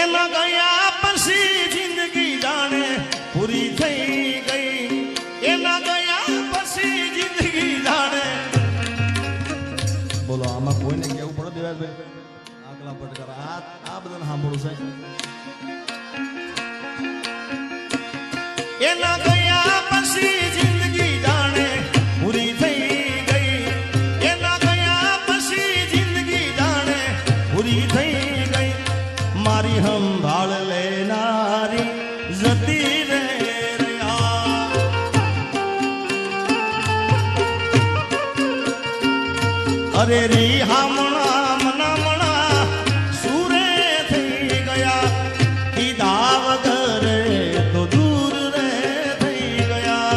એના ગયા પછી જિંદગી જાણે પૂરી થઈ ગઈ એના ગયા પછી જિંદગી જાણે બોલો આમાં કોઈને કેવું પડે દેવાભાઈ આગલા પટકાર આ બધાને સાંભળું છે એના ગયા પછી જિંદગી જાણે પૂરી થઈ ગઈ એના ગયા પછી જિંદગી જાણે પૂરી થઈ ગઈ મારી સંભાળ લેનારી જતી રે અરે રી હામણા મનામણા સુરે થઈ ગયા કીધા વગર તો દૂર રે થઈ ગયા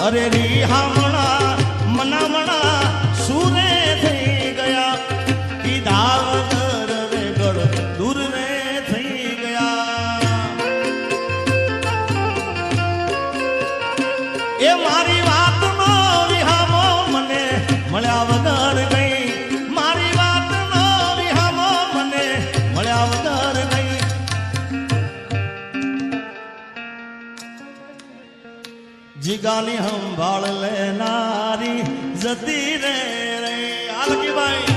અરે રી હામણા મનામણા સુરે થઈ ગયા કીધા વગર રે ગળ દૂર રે થઈ ગયા એ મારી વાતનો વિહામો મને મળ્યા વગર ગઈ મારી વાતનો વિહામો મને મળ્યા વગર ગઈ જીગાની સંભાળ લેનારી જતી રે આલકીભાઈ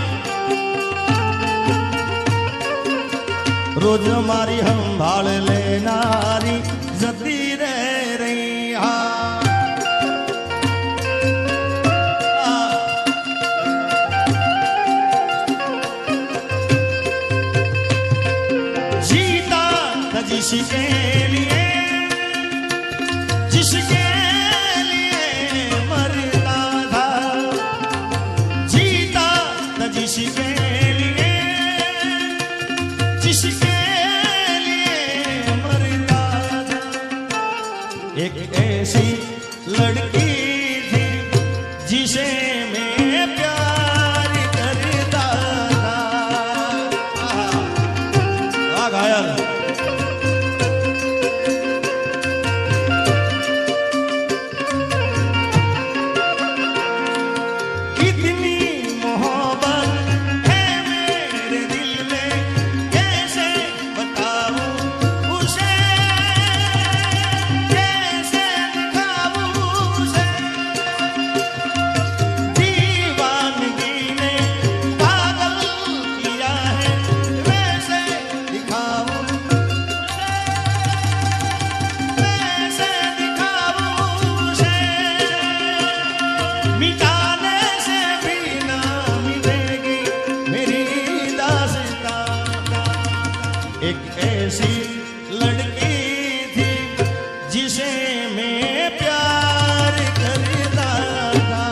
રોજ મારી સંભાળ લેનારી જતી રે जिसके लिए मरता था जीता न जिसके लिए मरता था एक ऐसी लड़की थी जिसे मैं प्यार करता था आ घायल एक ऐसी लड़की थी जिसे मैं प्यार करता था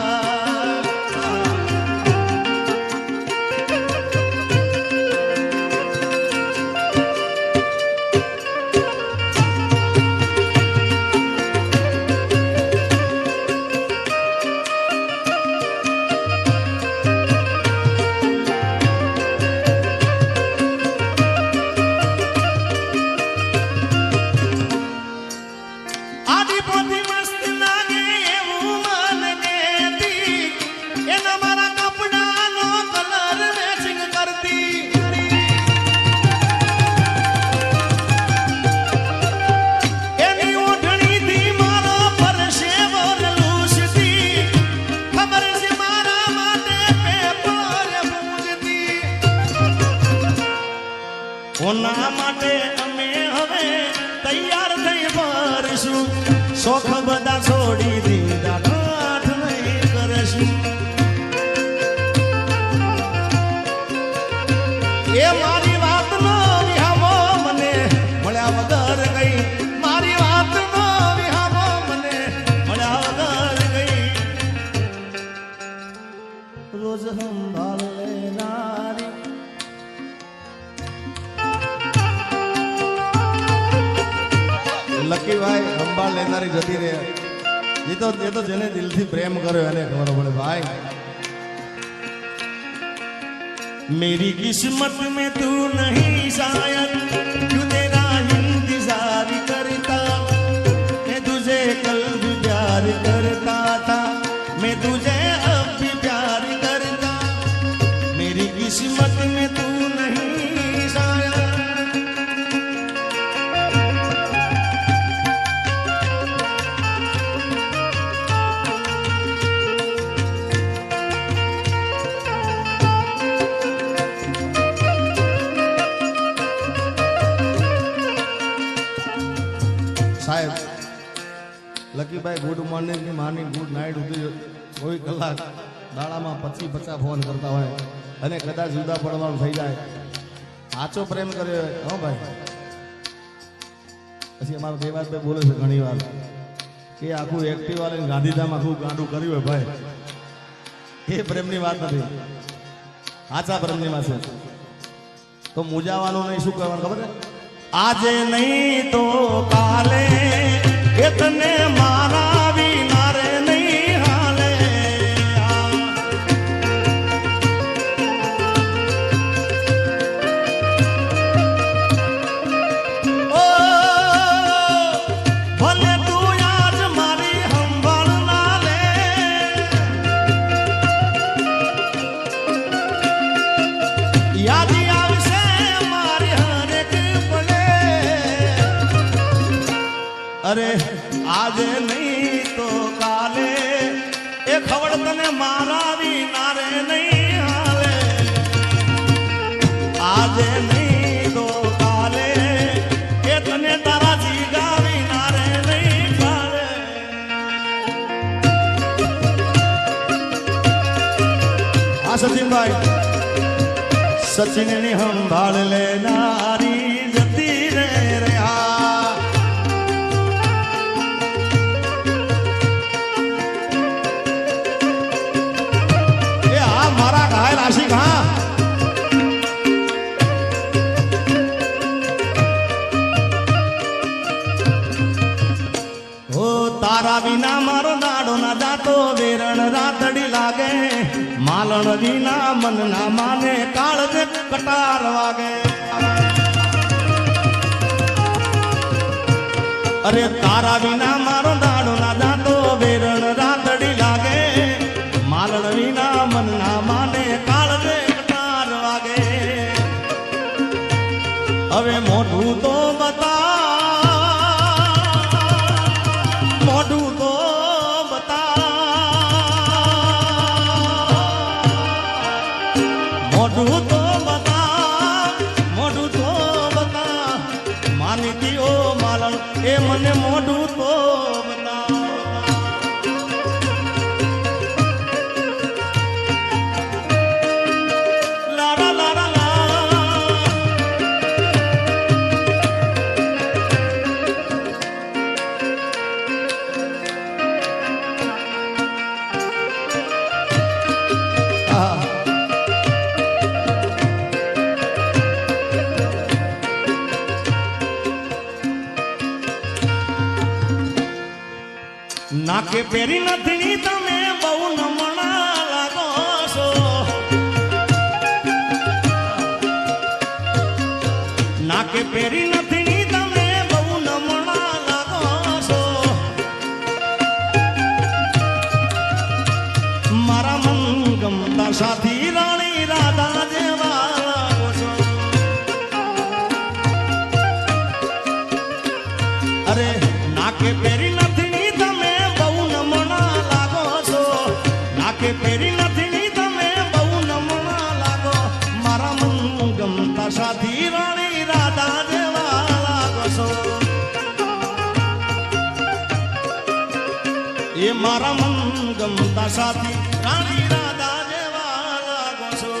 ઓના માટે અમે હવે તૈયાર થઈ ફરશું શોખ બધા છોડી દીધા કાઠ નહીં કરશું એ મારી વાતનો વિહામો મને મળ્યા વગર ગઈ મારી વાતનો વિહામો મને મળ્યા વગર ગઈ રોજ સંભાળ લેનારી લકી ભાઈ સંભાળ લેનારી જતી રહે એ તો જેને દિલથી પ્રેમ કર્યો એને ખબર પડે ભાઈ मेरी किस्मत में तू नहीं शायद क्यों तेरा इंतजार करता मैं तुझे कल भी प्यार करता था मैं तुझे अब भी प्यार करता સતીભાઈ ગુડ મોર્નિંગ ની મોર્નિંગ ગુડ નાઇટ સુધી કોઈ કલાક દાડામાં 25-50 ફોન કરતા હોય અને કદાચ જુદા પડવાનું થઈ જાય સાચો પ્રેમ કર્યો હો ભાઈ. પછી અમારા દેવાસભાઈ બોલે છે ઘણી વાર કે આખું એક્ટિવ વાળીને ગાંધીધામ આખું ગાંડું કર્યું હોય ભાઈ, એ પ્રેમની વાત નથી, સાચા પ્રેમની વાત છે. તો મૂજાવાનું નહીં, શું કરવાનું ખબર છે? આજે નહીં તો કાલે એ તને મારા વિના રે નહીં હાલે. ઓ ભલે તું આજ મારી સંભાળ ના લે, યાદ આવશે મારી હરેક પલે. અરે આજે નહીં તો કાલે એ ખબર તને મારા વિના રે નહીં હાલે. આજે નહીં તો કાલે એ તને તારા જીગા વિના રે નહીં ચાલે. હા સચિનભાઈ, સચિનની સંભાળ લેનારી જતી રે રહ્યા. એ હા મારા ઘાયલ આશિક, હા ઓ તારા વિના મારો દાડો ના જાતો, વેરણ રાતડી લાગે, માલણ વિના મન ના માને, કાળજે કટાર વાગે. અરે તારા વિના મારો દાડો ના જાતો, વેરણ રાતડી લાગે, માલણ વિના મન ના માને, કાળજે કટાર વાગે. હવે મોઢું તો બતા, મોઢું તો બતા, મોઢું તો બતા, મોઢું તો બતા, માનતી ઓ માલણ એ મને મોઢું તો બતા. લારા લારા લા. નાકે પેરી નથી તમે બહુ નમણા લાગો છો, નાકે પેરી નથી તમે બહુ નમણા લાગો છો. મારા મન ગમતા સાથી રાણી રાધા જેવા લાગો છો. અરે નાકે પેરી નથી કે પેરી નથી તમે બહુ નમણા લાગો, મારા મન ગમતા સાથી રાણી રાધા જેવા લાગો છો. એ મારા મન ગમતા સાથી રાણી રાધા જેવા લાગો છો.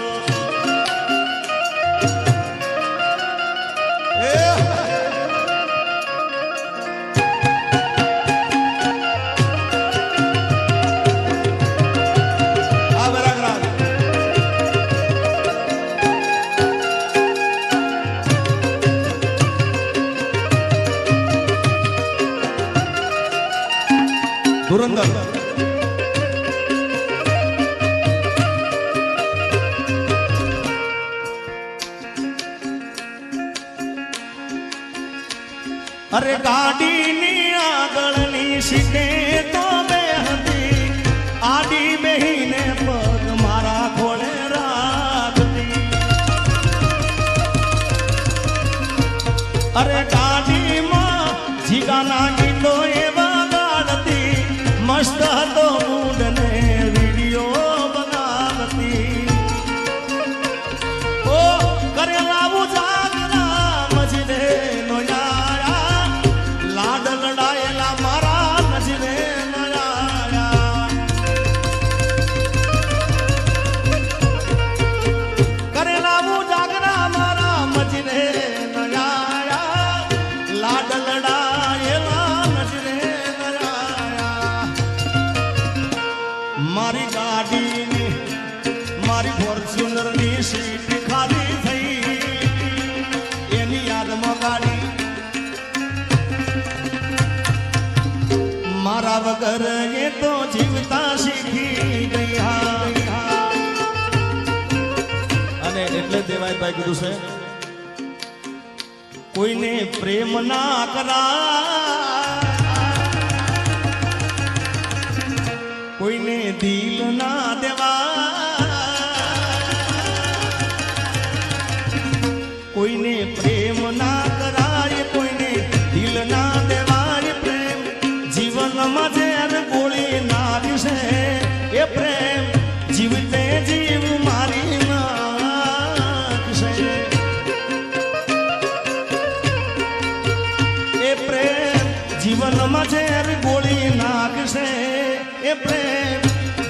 ધુરંધર અરે ગાડીની આગળની સીટે તો બે હતી, આડી બેહીને પગ મારા ખોળે રાખતી. અરે ગાડીમાં જીગાના ગીતો એવા ગાડતી, મસ્ત હતો મૂડ ને વિડીયો બનાવતી. ઓ કરેલાવું જાગરા મજને નો યારા, લાડ લડાયેલા મારા નજરે મારી ગાડીની મારી ફોર્ચ્યુનરની સીટ ખાલી થઈ એની યાદમાં ગાડી મારા વગર એ તો જીવતા શીખી ગઈ અને એટલે દેવાયભાઈ કીધું છે કોઈને પ્રેમ ના કરા કોઈને દિલ ના દેવા કોઈને પ્રેમ ના કરાય કોઈને દિલ ના દેવાય પ્રેમ જીવનમાં ઝેર ગોળી નાખશે એ પ્રેમ જીવતે જીવ મારી નાખશે એ પ્રેમ જીવનમાં ઝેર ગોળી નાખશે એ પ્રેમ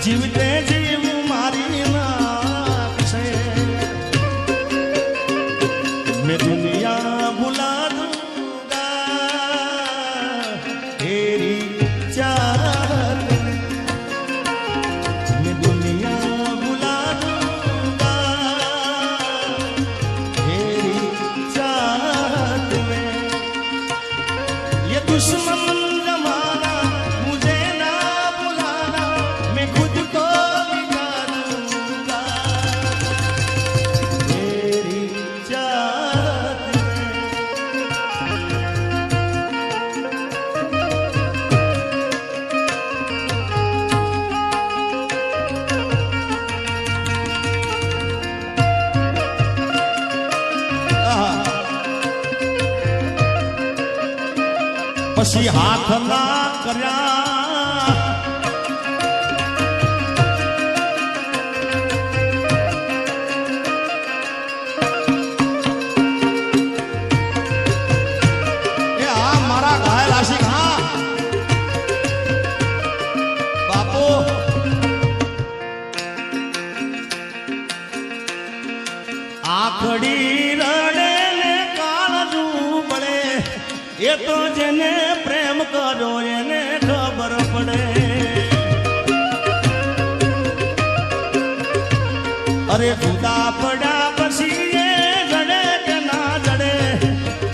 જીવતે જીવ મારી નાખશે मैं दुनिया भुला दूंगा तेरी चाहत में मैं दुनिया भुला दूंगा तेरी चाहत में ये दुश्मन जमाना मुझे ना बुलाना मैं खुद को मिटा दूंगा तेरी चाहत પછી હાથ ના કર્યા એ આ મારા ઘાયલ આશિક હા બાપુ આખડી રડે ને કાળજું બળે એ તો જેને પ્રેમ કરો એને ખબર પડે અરે જુદા પડ્યા પછી એ જડે કે ના જડે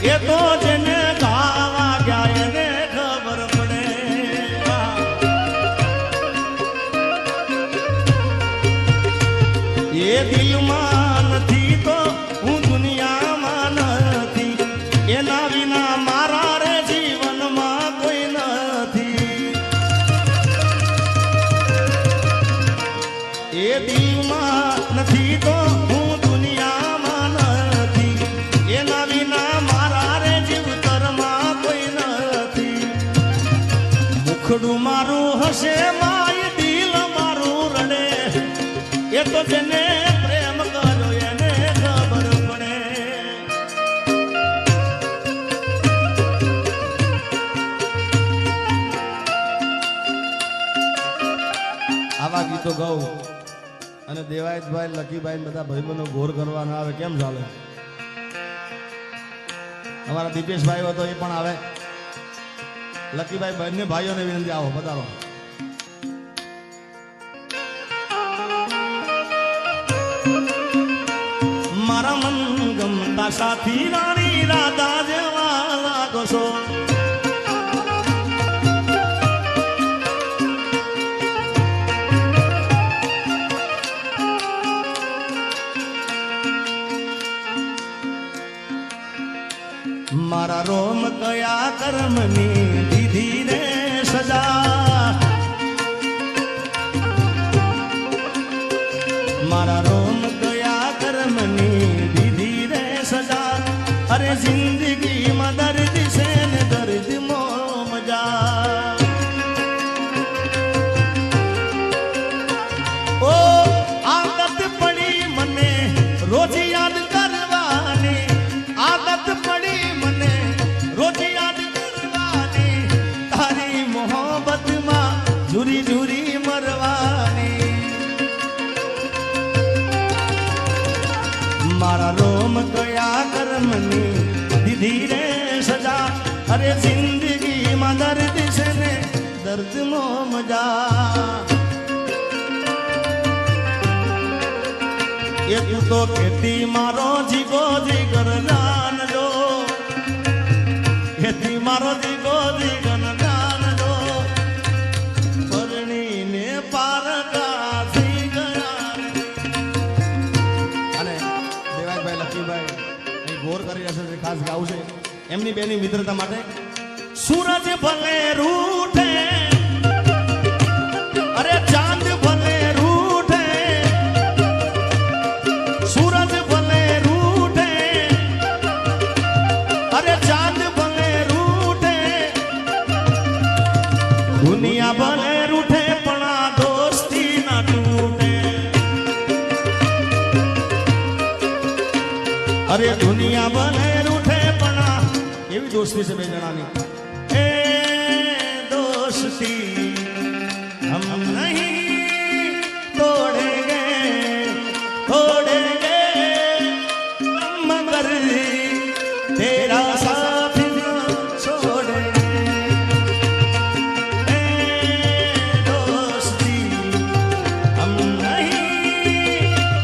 એ તો જેને ગાવા ગયા એને ખબર પડે એ દિલમાં નથી તો હું દુનિયામાં નથી એના વિના મારા રે જીવનમાં કોઈ નથી એ દિલમાં નથી તો હું દુનિયામાં નથી એના વિના મારા રે જીવતરમાં કોઈ નથી મુખડું મારું હશે માય દિલ મારું રડે એ તો જેને પ્રેમ કરો એને ખબર પડે આવા ગીતો ગાઉં અને દેવાયતભાઈ લકીભાઈ બધા ભાઈબંધો ઘોર કરવા ના આવે કેમ ચાલે અમારા દીપેશભાઈ હતો એ પણ આવે લકીભાઈ બંને ભાઈઓને વિનંતી આવો બતાવો મારા મન ગમતા સાથી રાણી રાધા જેવા લાગો છો મારા રોમ કયા કર્મની દીધી રે સજા મારા રોમ કયા કર્મની દીધી રે સજા અરે જિંદગીમાં દર્દ છે ને દર્દ મો મજા ઓ આદત પડી મને રોજ યાદ કરવાની આદત પડી મને રોજ યાદ કરવાની તારી મોહબ્બતમાં ઝુરી ઝુરી મરવાની મારા રોમ કયા કર્મની દીધી રે સજા અરે જિંદગીમાં દર્દ છે ને દર્દ મો મજા એ તું તો ખેતી મારો જીગો જીગર જાણજો, ખેતી મારો જીગો જીગર જાણજો, પરણીને પારકા થઈ ગયા. અને દેવાયભાઈ લક્ષ્મીભાઈ અહીં ગોર કરી રહ્યા છે, ખાસ ગાવું છે એમની બેની મિત્રતા માટે. સૂરજ ભલે રૂઠે, અરે ચાંદ ભલે રૂઠે, સૂરજ ભલે રૂઠે, અરે ચાંદ ભલે રૂઠે, દુનિયા ભલે રૂઠે પણ આ દોસ્તી ના તૂટે. અરે દુનિયા ભલે રૂઠે પણ આ એવી દોસ્તી છે બે જણાની. એ દોસ્તી हम नहीं तोड़ेंगे, तोड़ेंगे मगर तेरा साथ न छोड़ेंगे. ए दोस्ती हम नहीं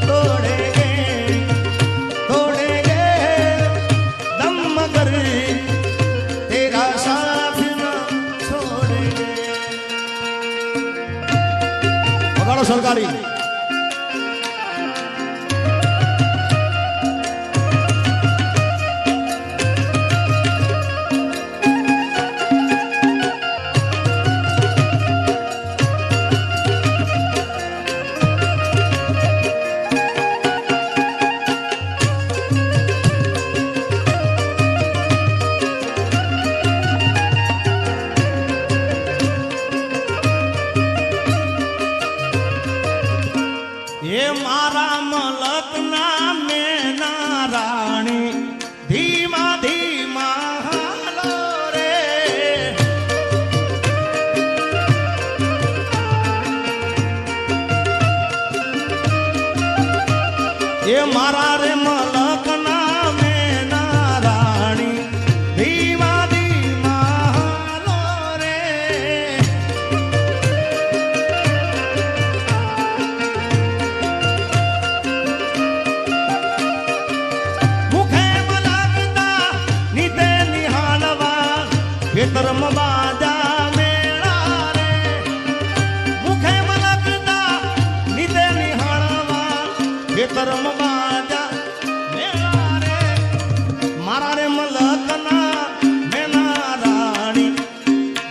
तोड़ेंगे, तोड़ेंगे दम मगर तेरा साथ न छोड़ेंगे. सरकारी ये मारा मलक ना मेना रानी धीमा धीमा हालो रे. ये मारा रे मलक ना मेना रानी धीमा धीमा हालो रे. ખેતરમાં બાજા મેળા રે, મુખે મલકતા નીતે નિહાળવા, ખેતરમાં બાજા મેળા રે. મારા રે મલકના મેના રાણી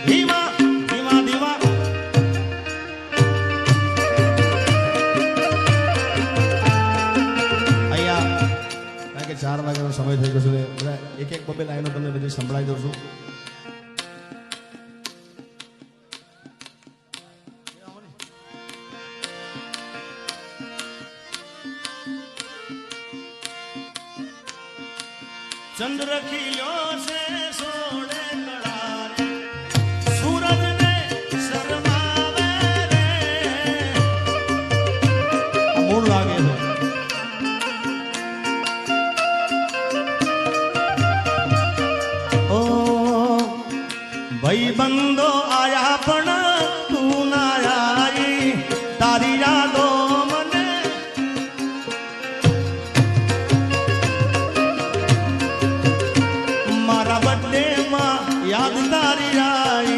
ધીમા ધીમા ધીમા. અહીંયા કારણ કે 4 વાગ્યાનો સમય થઈ ગયો છે, બધા એક એક બબે લાઈનો તમને બધી સંભળાઈ દઉં છું. चंद्र खिलो से सोने कड़ारे, सूरज ने शर्मावे रे. मूड लागे है. ओ भाई बंदो आया पण तू ना आई, तारी यादो મને યાદ તારી आई,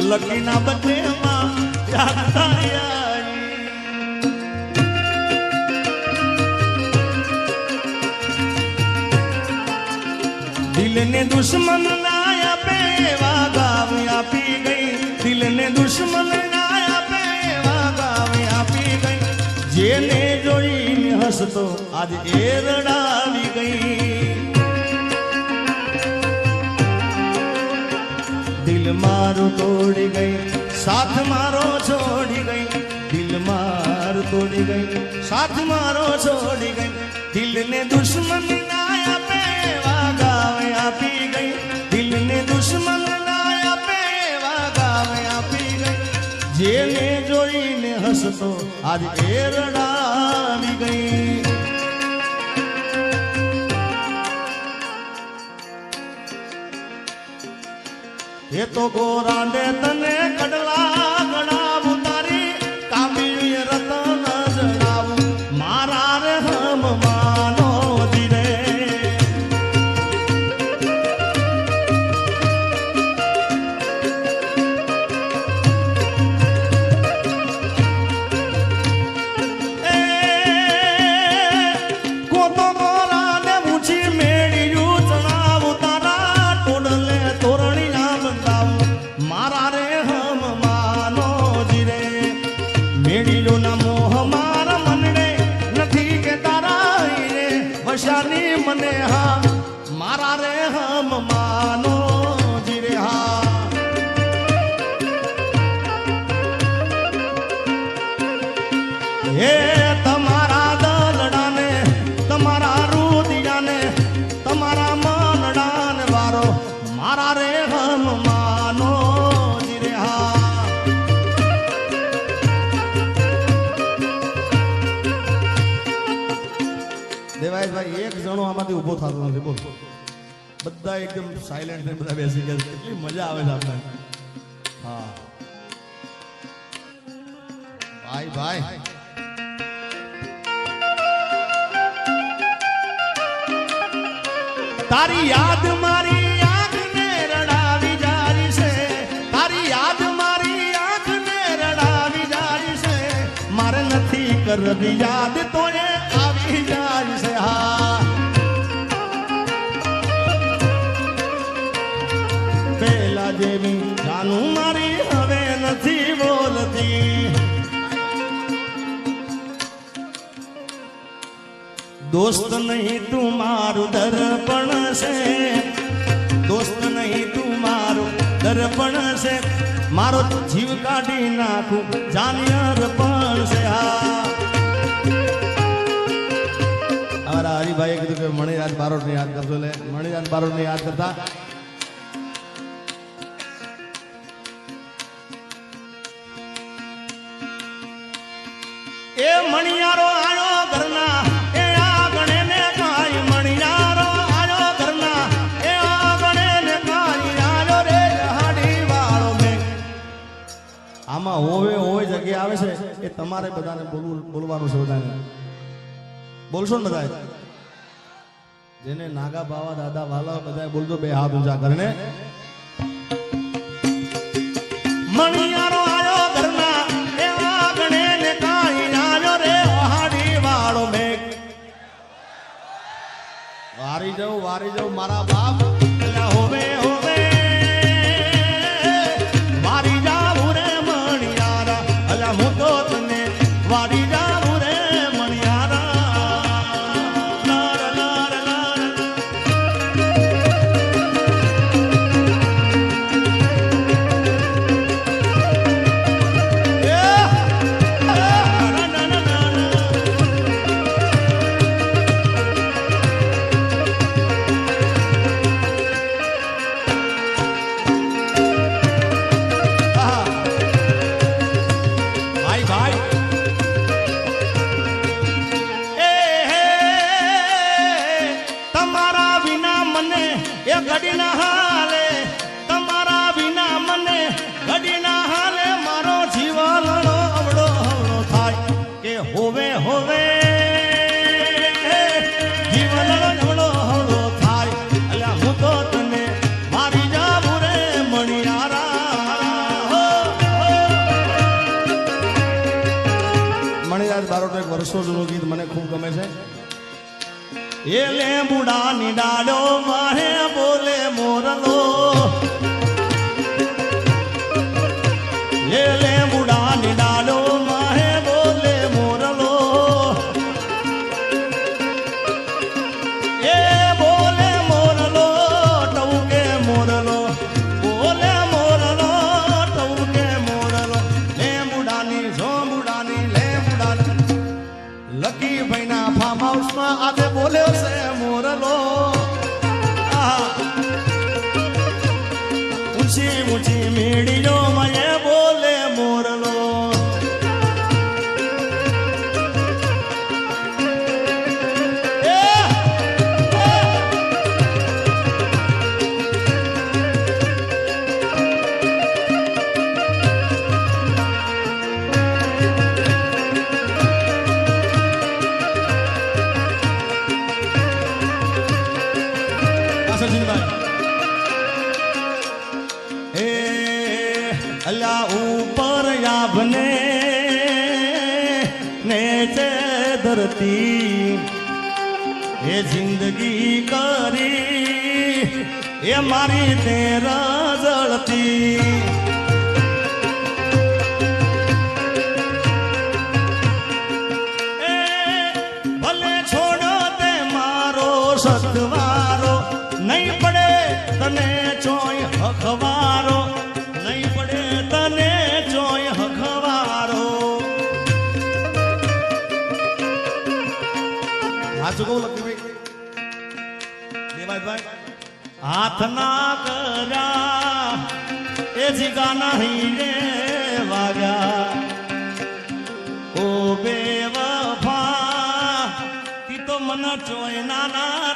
લકી ના બદલે માં યાદ તારી आई. દિલ ને દુશ્મન ના આપે વાગાવ આપી ગઈ, દિલ ને દુશ્મન ના આપે વાગાવ આપી ગઈ. જેને જોઈને હસતો આજ એ રડાવી ગઈ. दिल मारो तोड़ी गई, साथ मारो छोड़ी गई. दिल मारो तोड़ी गई, साथ मारो छोड़ी गई. दिल ने दुश्मन नाया पे वागावे आपी गई, दिल ने दुश्मन नाया पे वागावे आपी गई. जेने जोईने हसतो आज ए रडावी गई. ये तो गोरांडे तने कड़ला गणाव तारी कामिणी रतन जड़ाव. मारा रे મેળીયો ના મોહ મારા મનને નથી કે તારા રે વશાની મને હા મારા રે હમ માનો જીરે હા હે તમારા દલડાને તમારા રુદિયાને તમારા મનડાને વારો મારા રે હમ માનો જીરે હા દેવાયતભાઈ એક જણો આમાંથી ઊભો થતો નથી બોલ બધા એકદમ સાયલેન્ટ ને બધા બેસી ગયા કેટલી મજા આવે છે આપણે હા ભાઈ ભાઈ તારી યાદ મારી આંખને રડાવી જાય છે તારી યાદ મારી આંખને રડાવી જાય છે મારે નથી કરવી યાદ તોય આવી જાય છે હા પેલા જેવી જાનું મારી હવે નથી બોલતી दोस्त नहीं तू मारू दर्पण से दोस्त नहीं तू मारू दर्पण से मारो जीव काढ़ी नाखू जानियर पण से हा हमारा हरिभाई कीधुं के मणिराज बारोट ने याद करजो ले मणिराज बारोट ने याद करता ए मणियारो आयो घरना આમાં હોવે હોવે જગ્યા આવે છે એ તમારે બધાને બોલવાનું છે બધાને બોલશો ને બધા જેને નાગા બાવા દાદા વાલા બધા બોલજો બે હાથ ઊંચા કરીને મણિયારો આયો ઘરના એ આગણે ને કાઈ આયો રે ઓહાડી વાળો મેઘ વારી જાવ મારા બાપ એલા હોવે હોવે વારી જાવ રે મણિયારા અલા હું તો તને વારી જાવ રે મણિયારા લાર લાર લાર વર્ષો જૂનું ગીત મને ખૂબ ગમે છે એ લેબુડા ની ડાળો માહે બોલે મોરલો એ લેબુડા ની ડાળો માહે બોલે મોરલો એ બોલે મોરલો ટવકે મોરલો બોલે મોરલો ટવકે મોરલો લેબુડાની ઝોંબુડાની લેબુડાની લકી ભાઈના ફાર્મ હાઉસમાં આજે બોલ્યો છે મોરલો ઊંચી ઊંચી મેળીઓ મને બોલે મોરલો अल्लाह ऊपर याबने नीचे धरती ये जिंदगी करी ये मारी तेरा जलती સાચું કહું લક્ષ્મીભાઈ દેવાયભાઈ હાથ ના કર્યા એ જીગા નહીં રે વાગ્યા ઓ બેવફા તી તો મન ચોય ના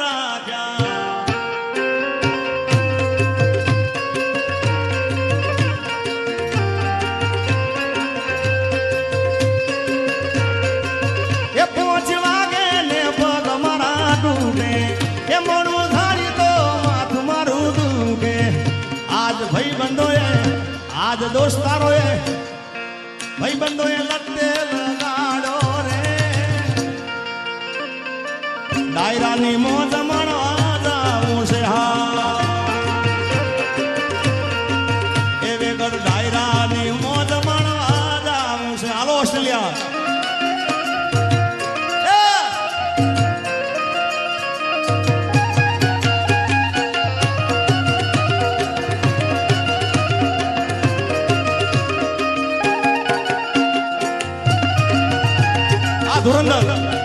રાજા એ 5 વાગે ને પગ મારા ડૂબે એ મોડું થાળી તો માથું મારું દુખે આજ ભાઈબંધોએ આજ દોસ્તારોએ ભાઈબંધોએ લત્તે લગાડો રે ડાયરાની મોજ માણવા જાવું છે હા એ વેગર ડાયરાની મોજ માણવા જાવું છે હાલો ઓસ્ટ્રેલિયા ધુરંધર